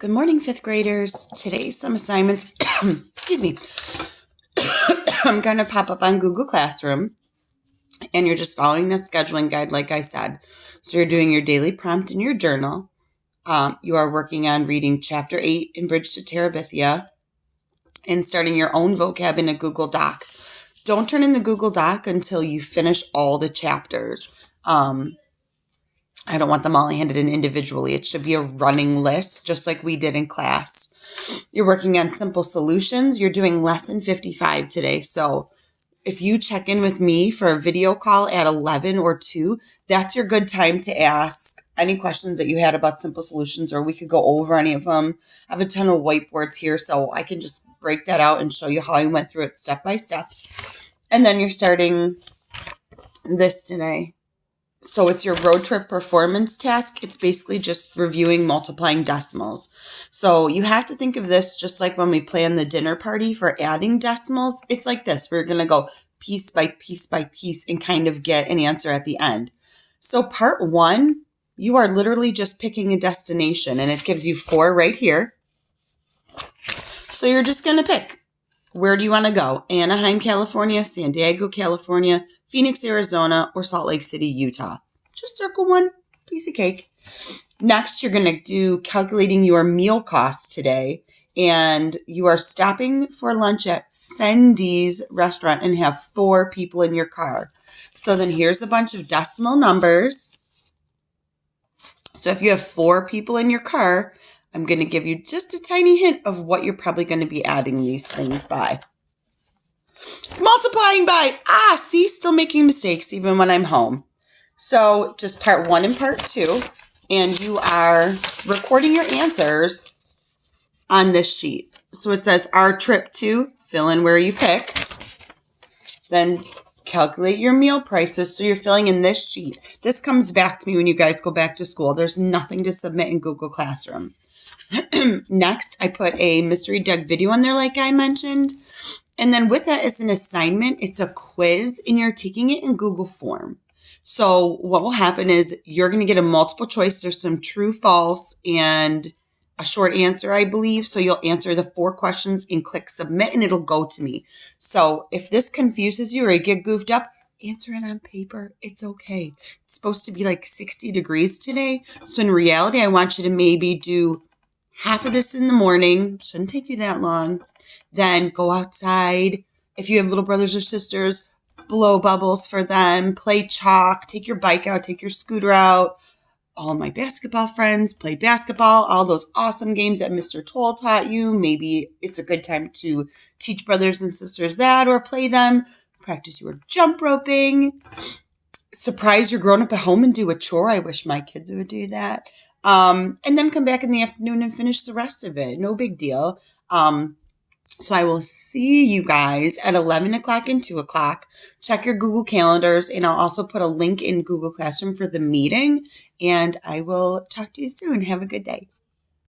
Good morning, fifth graders. Today, some assignments, excuse me, I'm going to pop up on Google Classroom, and you're just following the scheduling guide like I said. So you're doing your daily prompt in your journal. You are working on reading Chapter 8 in Bridge to Terabithia and starting your own vocab in a Google Doc. Don't turn in the Google Doc until you finish all the chapters. I don't want them all handed in individually. It should be a running list, just like we did in class. You're working on simple solutions. You're doing lesson 55 today. So if you check in with me for a video call at 11 or 2, that's your good time to ask any questions that you had about simple solutions, or we could go over any of them. I have a ton of whiteboards here, so I can just break that out and show you how I went through it step by step. And then you're starting this today. So it's your road trip performance task. It's basically just reviewing multiplying decimals. So you have to think of this just like when we plan the dinner party for adding decimals. It's like this. We're going to go piece by piece by piece and kind of get an answer at the end. So part 1, you are literally just picking a destination, and it gives you 4 right here. So you're just going to pick. Where do you want to go? Anaheim, California, San Diego, California, Phoenix, Arizona, or Salt Lake City, Utah. Just circle one, piece of cake. Next, you're going to do calculating your meal costs today, and you are stopping for lunch at Fendi's restaurant and have 4 people in your car. So then here's a bunch of decimal numbers. So if you have 4 people in your car, I'm going to give you just a tiny hint of what you're probably going to be adding these things by. Multiplying by, see, still making mistakes even when I'm home. So just part 1 and part 2, and you are recording your answers on this sheet. So it says our trip to, fill in where you picked, then calculate your meal prices. So you're filling in this sheet. This comes back to me when you guys go back to school. There's nothing to submit in Google Classroom. Next, I put a Mystery Doug video on there like I mentioned. And then with that is an assignment. It's a quiz, and you're taking it in Google form. So what will happen is you're going to get a multiple choice. There's some true, false, and a short answer, I believe. So you'll answer the 4 questions and click submit, and it'll go to me. So if this confuses you or you get goofed up, answer it on paper. It's okay. It's supposed to be like 60 degrees today. So in reality, I want you to maybe do half of this in the morning. Shouldn't take you that long. Then go outside. If you have little brothers or sisters, blow bubbles for them, play chalk, take your bike out, take your scooter out. All my basketball friends play basketball, all those awesome games that Mr. Toll taught you. Maybe it's a good time to teach brothers and sisters that or play them. Practice your jump roping. Surprise your grown-up at home and do a chore. I wish my kids would do that. And then come back in the afternoon and finish the rest of it. No big deal. So I will see you guys at 11 o'clock and 2 o'clock. Check your Google calendars, and I'll also put a link in Google Classroom for the meeting. And I will talk to you soon. Have a good day.